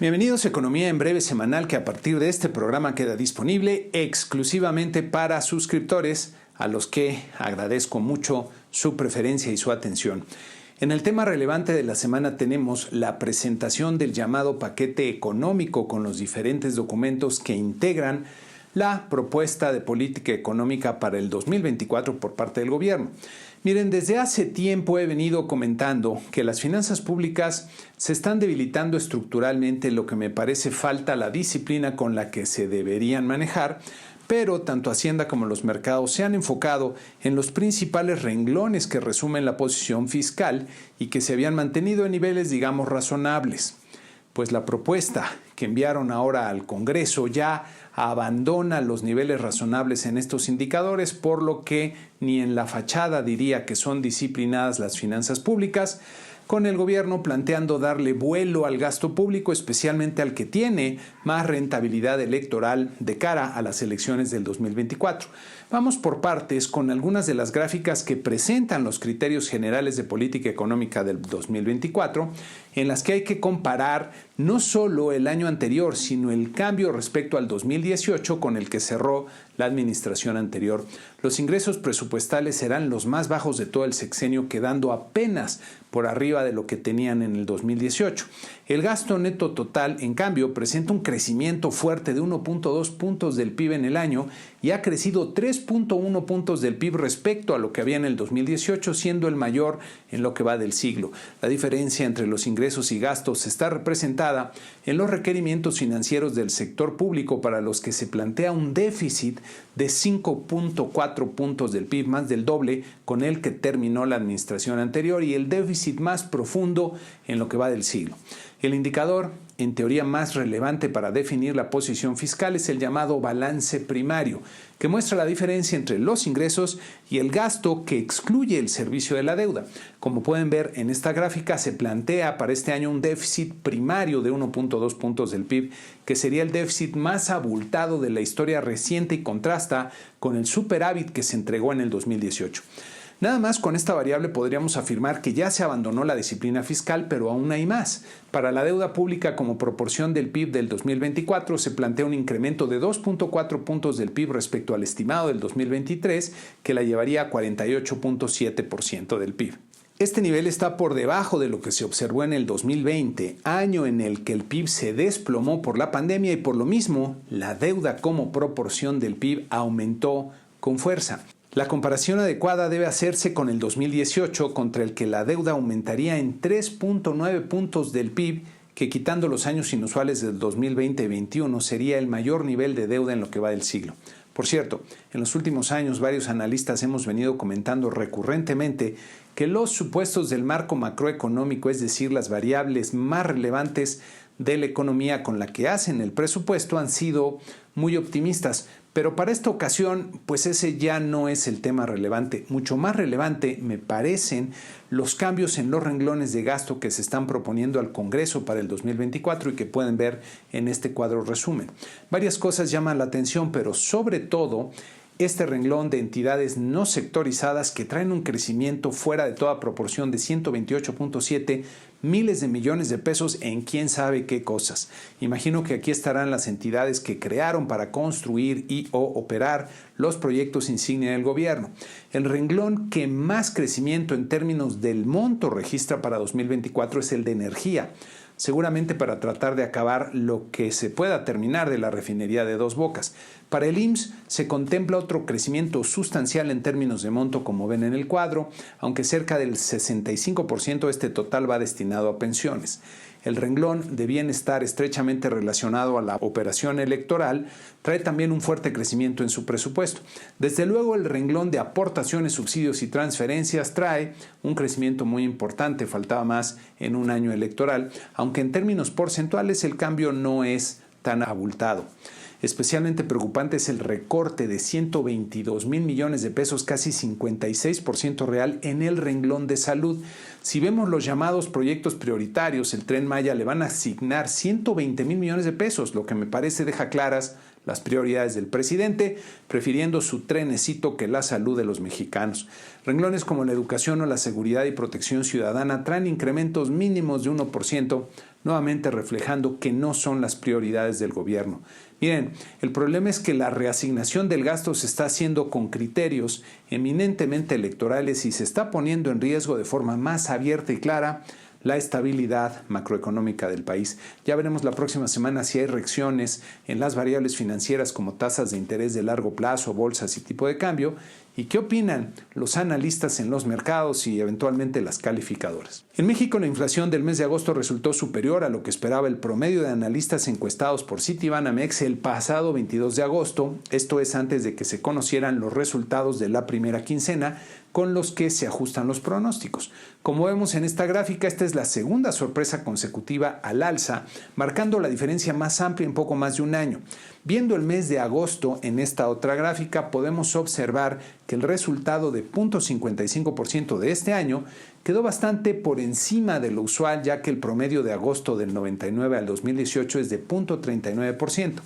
Bienvenidos a Economía en Breve semanal que a partir de este programa queda disponible exclusivamente para suscriptores, a los que agradezco mucho su preferencia y su atención. En el tema relevante de la semana tenemos la presentación del llamado paquete económico con los diferentes documentos que integran la propuesta de política económica para el 2024 por parte del gobierno. Miren, desde hace tiempo he venido comentando que las finanzas públicas se están debilitando estructuralmente, lo que me parece falta la disciplina con la que se deberían manejar, pero tanto Hacienda como los mercados se han enfocado en los principales renglones que resumen la posición fiscal y que se habían mantenido en niveles, digamos, razonables. Pues la propuesta que enviaron ahora al Congreso ya abandona los niveles razonables en estos indicadores, por lo que ni en la fachada diría que son disciplinadas las finanzas públicas, con el gobierno planteando darle vuelo al gasto público, especialmente al que tiene más rentabilidad electoral de cara a las elecciones del 2024. Vamos por partes con algunas de las gráficas que presentan los criterios generales de política económica del 2024, en las que hay que comparar no solo el año anterior, sino el cambio respecto al 2018 con el que cerró la administración anterior. Los ingresos presupuestales serán los más bajos de todo el sexenio, quedando apenas por arriba de lo que tenían en el 2018. El gasto neto total, en cambio, presenta un crecimiento fuerte de 1.2 puntos del PIB en el año y ha crecido 3.1 puntos del PIB respecto a lo que había en el 2018, siendo el mayor en lo que va del siglo. La diferencia entre los ingresos y gastos está representada en los requerimientos financieros del sector público, para los que se plantea un déficit de 5.4 puntos del PIB, más del doble con el que terminó la administración anterior, y el déficit más profundo en lo que va del siglo. El indicador, en teoría más relevante para definir la posición fiscal, es el llamado balance primario, que muestra la diferencia entre los ingresos y el gasto, que excluye el servicio de la deuda. Como pueden ver en esta gráfica, se plantea para este año un déficit primario de 1.2 puntos del PIB, que sería el déficit más abultado de la historia reciente y contrasta con el superávit que se entregó en el 2018. Nada más con esta variable podríamos afirmar que ya se abandonó la disciplina fiscal, pero aún hay más. Para la deuda pública como proporción del PIB del 2024 se plantea un incremento de 2.4 puntos del PIB respecto al estimado del 2023, que la llevaría a 48.7% del PIB. Este nivel está por debajo de lo que se observó en el 2020, año en el que el PIB se desplomó por la pandemia, y por lo mismo la deuda como proporción del PIB aumentó con fuerza. La comparación adecuada debe hacerse con el 2018, contra el que la deuda aumentaría en 3.9 puntos del PIB, que quitando los años inusuales del 2020 y 2021 sería el mayor nivel de deuda en lo que va del siglo. Por cierto, en los últimos años varios analistas hemos venido comentando recurrentemente que los supuestos del marco macroeconómico, es decir, las variables más relevantes de la economía con la que hacen el presupuesto, han sido muy optimistas. Pero para esta ocasión, pues ese ya no es el tema relevante. Mucho más relevante me parecen los cambios en los renglones de gasto que se están proponiendo al Congreso para el 2024 y que pueden ver en este cuadro resumen. Varias cosas llaman la atención, pero sobre todo este renglón de entidades no sectorizadas, que traen un crecimiento fuera de toda proporción de 128.7 miles de millones de pesos en quién sabe qué cosas. Imagino que aquí estarán las entidades que crearon para construir y o operar los proyectos insignia del gobierno. El renglón que más crecimiento en términos del monto registra para 2024 es el de energía, seguramente para tratar de acabar lo que se pueda terminar de la refinería de Dos Bocas. Para el IMSS se contempla otro crecimiento sustancial en términos de monto, como ven en el cuadro, aunque cerca del 65% de este total va destinado a pensiones. El renglón de bienestar, estrechamente relacionado a la operación electoral, trae también un fuerte crecimiento en su presupuesto. Desde luego, el renglón de aportaciones, subsidios y transferencias trae un crecimiento muy importante, faltaba más en un año electoral, aunque en términos porcentuales el cambio no es tan abultado. Especialmente preocupante es el recorte de 122 mil millones de pesos, casi 56% real, en el renglón de salud. Si vemos los llamados proyectos prioritarios, el Tren Maya le van a asignar 120 mil millones de pesos, lo que me parece deja claras las prioridades del presidente, prefiriendo su trenecito que la salud de los mexicanos. Renglones como la educación o la seguridad y protección ciudadana traen incrementos mínimos de 1%, nuevamente reflejando que no son las prioridades del gobierno. Miren, el problema es que la reasignación del gasto se está haciendo con criterios eminentemente electorales y se está poniendo en riesgo de forma más abierta y clara la estabilidad macroeconómica del país. Ya veremos la próxima semana si hay reacciones en las variables financieras como tasas de interés de largo plazo, bolsas y tipo de cambio. ¿Y qué opinan los analistas en los mercados y eventualmente las calificadoras? En México, la inflación del mes de agosto resultó superior a lo que esperaba el promedio de analistas encuestados por Citibanamex el pasado 22 de agosto, esto es antes de que se conocieran los resultados de la primera quincena, con los que se ajustan los pronósticos. Como vemos en esta gráfica, esta es la segunda sorpresa consecutiva al alza, marcando la diferencia más amplia en poco más de un año. Viendo el mes de agosto en esta otra gráfica, podemos observar que el resultado de 0.55% de este año quedó bastante por encima de lo usual, ya que el promedio de agosto del 99 al 2018 es de 0.39%.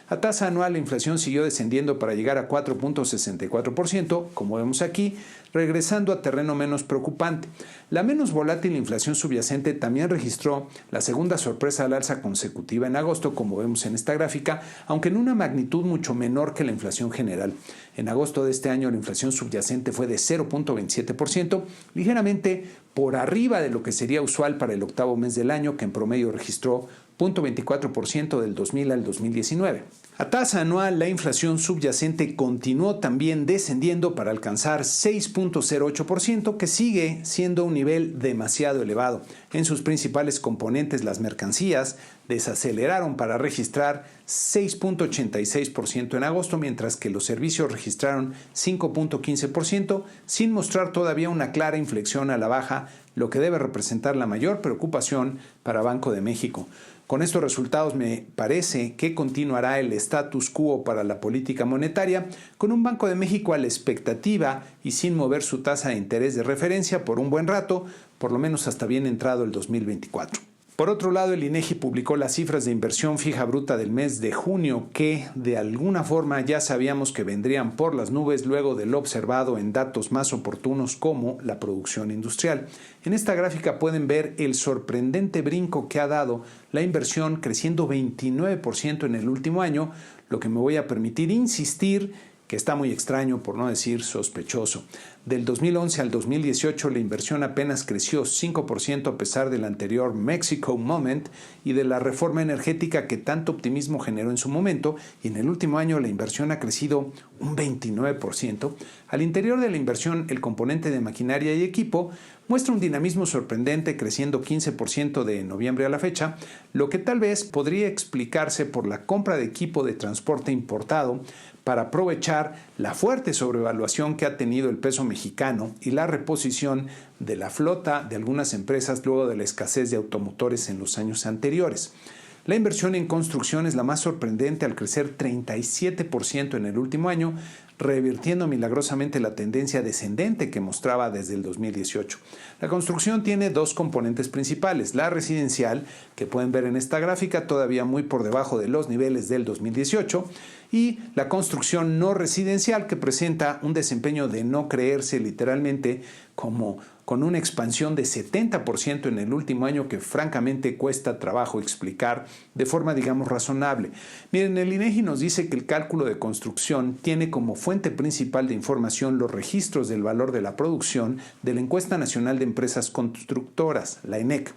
A tasa anual, la inflación siguió descendiendo para llegar a 4.64%, como vemos aquí, regresando a terreno menos preocupante. La menos volátil inflación subyacente también registró la segunda sorpresa al alza consecutiva en agosto, como vemos en esta gráfica, aunque en una magnitud mucho menor que la inflación general. En agosto de este año, la inflación subyacente fue de 0.27%, ligeramente por arriba de lo que sería usual para el octavo mes del año, que en promedio registró 0.24% del 2000 al 2019. A tasa anual, la inflación subyacente continuó también descendiendo para alcanzar 6.08%, que sigue siendo un nivel demasiado elevado. En sus principales componentes, las mercancías desaceleraron para registrar 6.86% en agosto, mientras que los servicios registraron 5.15%, sin mostrar todavía una clara inflexión a la baja, lo que debe representar la mayor preocupación para Banco de México. Con estos resultados me parece que continuará el status quo para la política monetaria, con un Banco de México a la expectativa y sin mover su tasa de interés de referencia por un buen rato, por lo menos hasta bien entrado el 2024. Por otro lado, el INEGI publicó las cifras de inversión fija bruta del mes de junio que, de alguna forma, ya sabíamos que vendrían por las nubes luego de lo observado en datos más oportunos como la producción industrial. En esta gráfica pueden ver el sorprendente brinco que ha dado la inversión, creciendo 29% en el último año, lo que me voy a permitir insistir que está muy extraño, por no decir sospechoso. Del 2011 al 2018 la inversión apenas creció 5% a pesar del anterior Mexico Moment y de la reforma energética que tanto optimismo generó en su momento, y en el último año la inversión ha crecido un 29%. Al interior de la inversión, el componente de maquinaria y equipo muestra un dinamismo sorprendente, creciendo 15% de noviembre a la fecha, lo que tal vez podría explicarse por la compra de equipo de transporte importado para aprovechar la fuerte sobrevaluación que ha tenido el peso mexicano y la reposición de la flota de algunas empresas luego de la escasez de automotores en los años anteriores. La inversión en construcción es la más sorprendente al crecer 37% en el último año, revirtiendo milagrosamente la tendencia descendente que mostraba desde el 2018. La construcción tiene dos componentes principales: la residencial, que pueden ver en esta gráfica, todavía muy por debajo de los niveles del 2018, y la construcción no residencial, que presenta un desempeño de no creerse literalmente, como con una expansión de 70% en el último año que francamente cuesta trabajo explicar de forma, digamos, razonable. Miren, el INEGI nos dice que el cálculo de construcción tiene como fuente principal de información los registros del valor de la producción de la Encuesta Nacional de Empresas Constructoras, la ENEC.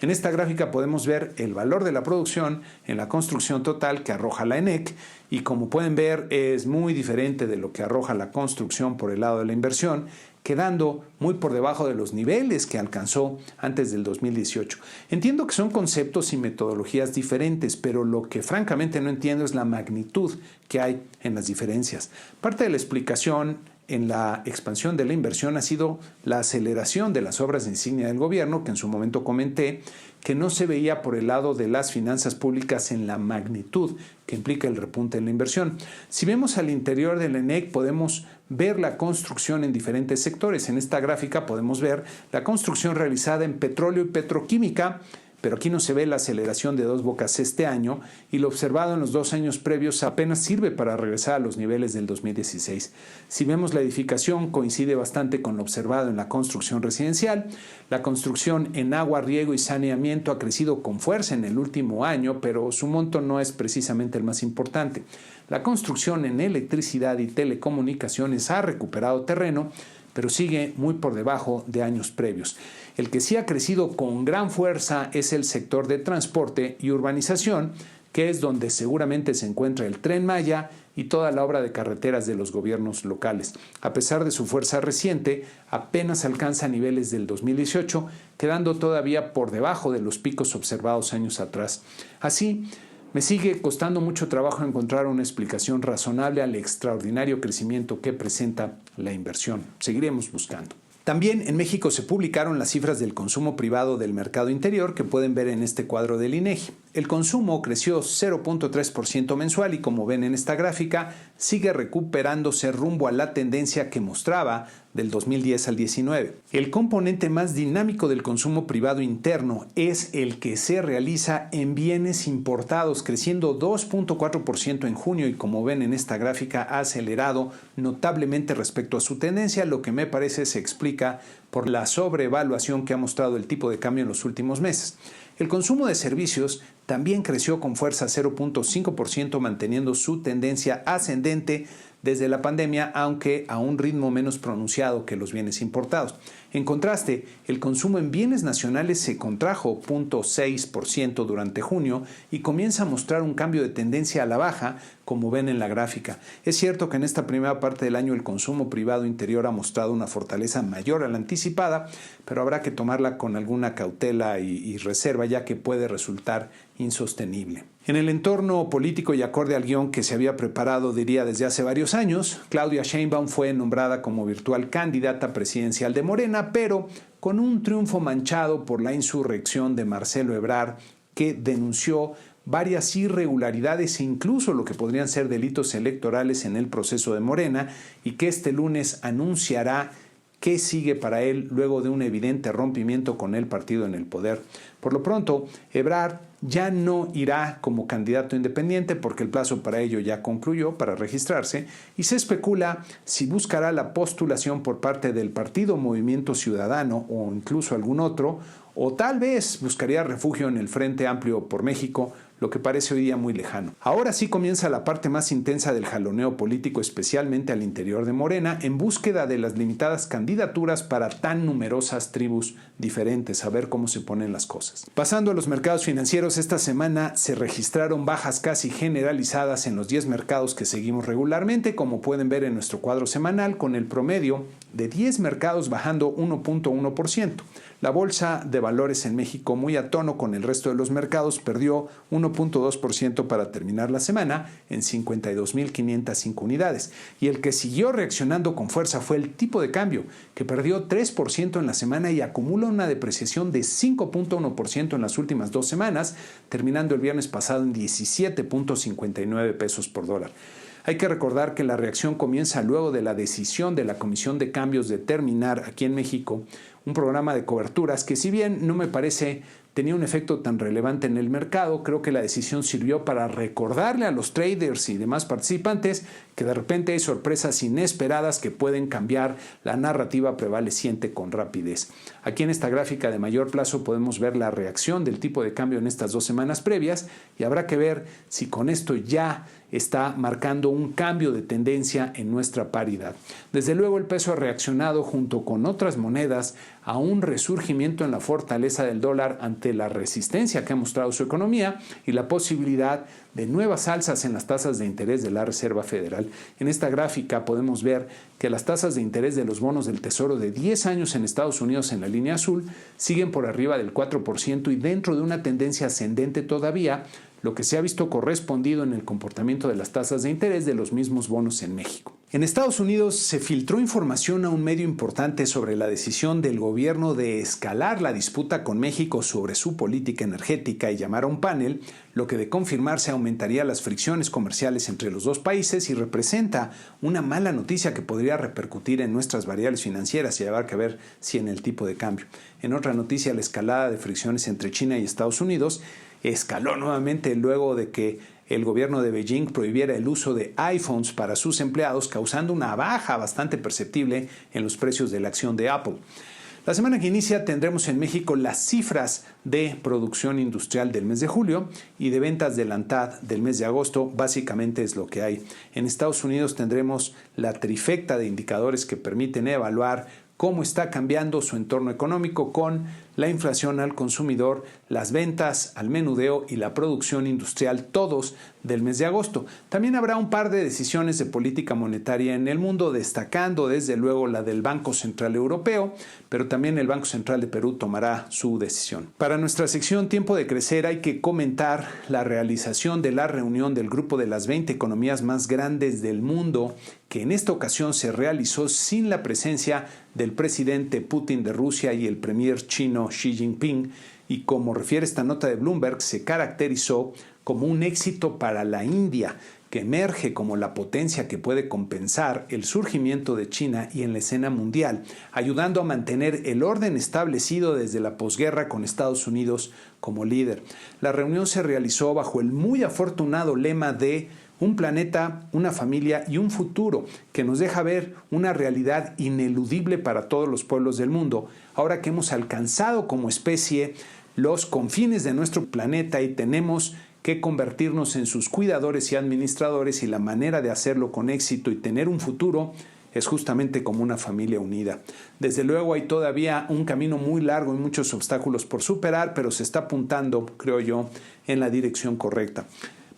En esta gráfica podemos ver el valor de la producción en la construcción total que arroja la ENEC, y como pueden ver es muy diferente de lo que arroja la construcción por el lado de la inversión, quedando muy por debajo de los niveles que alcanzó antes del 2018. Entiendo que son conceptos y metodologías diferentes, pero lo que francamente no entiendo es la magnitud que hay en las diferencias. Parte de la explicación en la expansión de la inversión ha sido la aceleración de las obras de insignia del gobierno, que en su momento comenté que no se veía por el lado de las finanzas públicas en la magnitud que implica el repunte en la inversión. Si vemos al interior del ENEC, podemos ver la construcción en diferentes sectores. En esta gráfica podemos ver la construcción realizada en petróleo y petroquímica, pero aquí no se ve la aceleración de Dos Bocas este año y lo observado en los 2 años previos apenas sirve para regresar a los niveles del 2016. Si vemos la edificación, coincide bastante con lo observado en la construcción residencial. La construcción en agua, riego y saneamiento ha crecido con fuerza en el último año, pero su monto no es precisamente el más importante. La construcción en electricidad y telecomunicaciones ha recuperado terreno, pero sigue muy por debajo de años previos. El que sí ha crecido con gran fuerza es el sector de transporte y urbanización, que es donde seguramente se encuentra el Tren Maya y toda la obra de carreteras de los gobiernos locales. A pesar de su fuerza reciente, apenas alcanza niveles del 2018, quedando todavía por debajo de los picos observados años atrás. Así, me sigue costando mucho trabajo encontrar una explicación razonable al extraordinario crecimiento que presenta la inversión. Seguiremos buscando. También en México se publicaron las cifras del consumo privado del mercado interior que pueden ver en este cuadro del INEGI. El consumo creció 0.3% mensual y, como ven en esta gráfica, sigue recuperándose rumbo a la tendencia que mostraba del 2010 al 19. El componente más dinámico del consumo privado interno es el que se realiza en bienes importados, creciendo 2.4% en junio y, como ven en esta gráfica, ha acelerado notablemente respecto a su tendencia, lo que me parece se explica por la sobrevaluación que ha mostrado el tipo de cambio en los últimos meses. El consumo de servicios también creció con fuerza 0.5%, manteniendo su tendencia ascendente desde la pandemia, aunque a un ritmo menos pronunciado que los bienes importados. En contraste, el consumo en bienes nacionales se contrajo 0.6% durante junio y comienza a mostrar un cambio de tendencia a la baja, como ven en la gráfica. Es cierto que en esta primera parte del año el consumo privado interior ha mostrado una fortaleza mayor a la anticipada, pero habrá que tomarla con alguna cautela y reserva, ya que puede resultar insostenible. En el entorno político y acorde al guión que se había preparado, diría, desde hace varios años, Claudia Sheinbaum fue nombrada como virtual candidata presidencial de Morena, pero con un triunfo manchado por la insurrección de Marcelo Ebrard, que denunció varias irregularidades e incluso lo que podrían ser delitos electorales en el proceso de Morena, y que este lunes anunciará qué sigue para él luego de un evidente rompimiento con el partido en el poder. Por lo pronto, Ebrard ya no irá como candidato independiente porque el plazo para ello ya concluyó para registrarse y se especula si buscará la postulación por parte del partido Movimiento Ciudadano o incluso algún otro, o tal vez buscaría refugio en el Frente Amplio por México, lo que parece hoy día muy lejano. Ahora sí comienza la parte más intensa del jaloneo político, especialmente al interior de Morena, en búsqueda de las limitadas candidaturas para tan numerosas tribus diferentes, a ver cómo se ponen las cosas. Pasando a los mercados financieros, esta semana se registraron bajas casi generalizadas en los 10 mercados que seguimos regularmente, como pueden ver en nuestro cuadro semanal, con el promedio de 10 mercados bajando 1.1%. La bolsa de valores en México, muy a tono con el resto de los mercados, perdió 1.2% para terminar la semana en 52.505 unidades. Y el que siguió reaccionando con fuerza fue el tipo de cambio, que perdió 3% en la semana y acumula una depreciación de 5.1% en las últimas 2 semanas, terminando el viernes pasado en 17.59 pesos por dólar. Hay que recordar que la reacción comienza luego de la decisión de la Comisión de Cambios de terminar aquí en México un programa de coberturas que, si bien no me parece tenía un efecto tan relevante en el mercado, creo que la decisión sirvió para recordarle a los traders y demás participantes que de repente hay sorpresas inesperadas que pueden cambiar la narrativa prevaleciente con rapidez. Aquí en esta gráfica de mayor plazo podemos ver la reacción del tipo de cambio en estas 2 semanas previas y habrá que ver si con esto ya está marcando un cambio de tendencia en nuestra paridad. Desde luego el peso ha reaccionado junto con otras monedas a un resurgimiento en la fortaleza del dólar ante la resistencia que ha mostrado su economía y la posibilidad de nuevas alzas en las tasas de interés de la Reserva Federal. En esta gráfica podemos ver que las tasas de interés de los bonos del Tesoro de 10 años en Estados Unidos en la línea azul siguen por arriba del 4% y dentro de una tendencia ascendente todavía, lo que se ha visto correspondido en el comportamiento de las tasas de interés de los mismos bonos en México. En Estados Unidos se filtró información a un medio importante sobre la decisión del gobierno de escalar la disputa con México sobre su política energética y llamar a un panel, lo que de confirmarse aumentaría las fricciones comerciales entre los dos países y representa una mala noticia que podría repercutir en nuestras variables financieras y habrá que ver si en el tipo de cambio. En otra noticia, la escalada de fricciones entre China y Estados Unidos escaló nuevamente luego de que el gobierno de Beijing prohibiera el uso de iPhones para sus empleados, causando una baja bastante perceptible en los precios de la acción de Apple. La semana que inicia tendremos en México las cifras de producción industrial del mes de julio y de ventas del ANTAD del mes de agosto. Básicamente es lo que hay. En Estados Unidos tendremos la trifecta de indicadores que permiten evaluar cómo está cambiando su entorno económico con la inflación al consumidor, las ventas al menudeo y la producción industrial, todos del mes de agosto. También habrá un par de decisiones de política monetaria en el mundo, destacando desde luego la del Banco Central Europeo, pero también el Banco Central de Perú tomará su decisión. Para nuestra sección Tiempo de Crecer hay que comentar la realización de la reunión del grupo de las 20 economías más grandes del mundo, que en esta ocasión se realizó sin la presencia del presidente Putin de Rusia y el premier chino Xi Jinping, y como refiere esta nota de Bloomberg, se caracterizó como un éxito para la India, que emerge como la potencia que puede compensar el surgimiento de China y en la escena mundial, ayudando a mantener el orden establecido desde la posguerra con Estados Unidos como líder. La reunión se realizó bajo el muy afortunado lema de un planeta, una familia y un futuro, que nos deja ver una realidad ineludible para todos los pueblos del mundo, ahora que hemos alcanzado como especie los confines de nuestro planeta y tenemos que convertirnos en sus cuidadores y administradores, y la manera de hacerlo con éxito y tener un futuro es justamente como una familia unida. Desde luego hay todavía un camino muy largo y muchos obstáculos por superar, pero se está apuntando, creo yo, en la dirección correcta.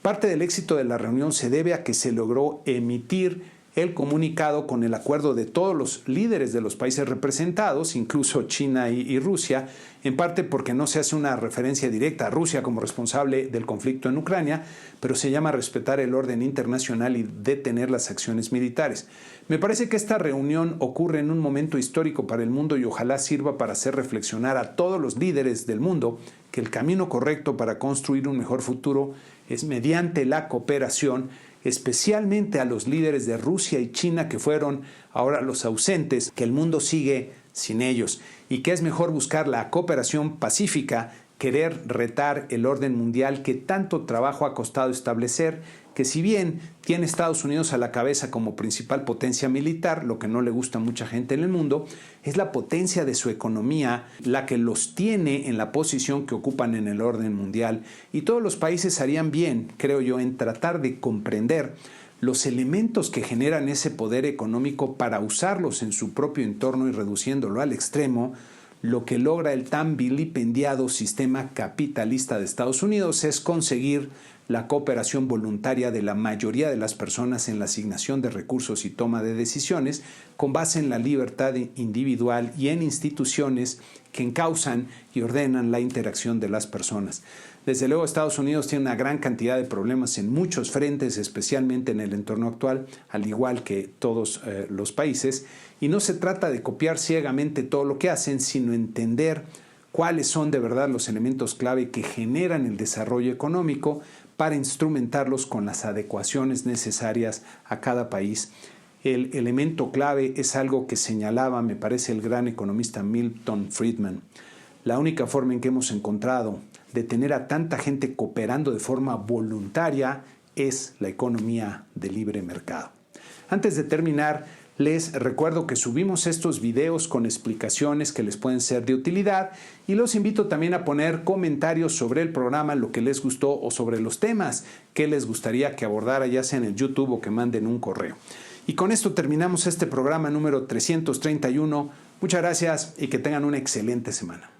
Parte del éxito de la reunión se debe a que se logró emitir el comunicado con el acuerdo de todos los líderes de los países representados, incluso China y Rusia, en parte porque no se hace una referencia directa a Rusia como responsable del conflicto en Ucrania, pero se llama a respetar el orden internacional y detener las acciones militares. Me parece que esta reunión ocurre en un momento histórico para el mundo y ojalá sirva para hacer reflexionar a todos los líderes del mundo que el camino correcto para construir un mejor futuro es mediante la cooperación, especialmente a los líderes de Rusia y China, que fueron ahora los ausentes, que el mundo sigue sin ellos, y que es mejor buscar la cooperación pacífica, querer retar el orden mundial que tanto trabajo ha costado establecer, que si bien tiene Estados Unidos a la cabeza como principal potencia militar, lo que no le gusta a mucha gente en el mundo, es la potencia de su economía la que los tiene en la posición que ocupan en el orden mundial. Y todos los países harían bien, creo yo, en tratar de comprender los elementos que generan ese poder económico para usarlos en su propio entorno y reduciéndolo al extremo. Lo que logra el tan vilipendiado sistema capitalista de Estados Unidos es conseguir la cooperación voluntaria de la mayoría de las personas en la asignación de recursos y toma de decisiones con base en la libertad individual y en instituciones que encausan y ordenan la interacción de las personas. Desde luego, Estados Unidos tiene una gran cantidad de problemas en muchos frentes, especialmente en el entorno actual, al igual que todos los países, y no se trata de copiar ciegamente todo lo que hacen, sino entender cuáles son de verdad los elementos clave que generan el desarrollo económico para instrumentarlos con las adecuaciones necesarias a cada país. El elemento clave es algo que señalaba, me parece, el gran economista Milton Friedman. La única forma en que hemos encontrado de tener a tanta gente cooperando de forma voluntaria es la economía de libre mercado. Antes de terminar, les recuerdo que subimos estos videos con explicaciones que les pueden ser de utilidad y los invito también a poner comentarios sobre el programa, lo que les gustó o sobre los temas que les gustaría que abordara, ya sea en el YouTube o que manden un correo. Y con esto terminamos este programa número 331. Muchas gracias y que tengan una excelente semana.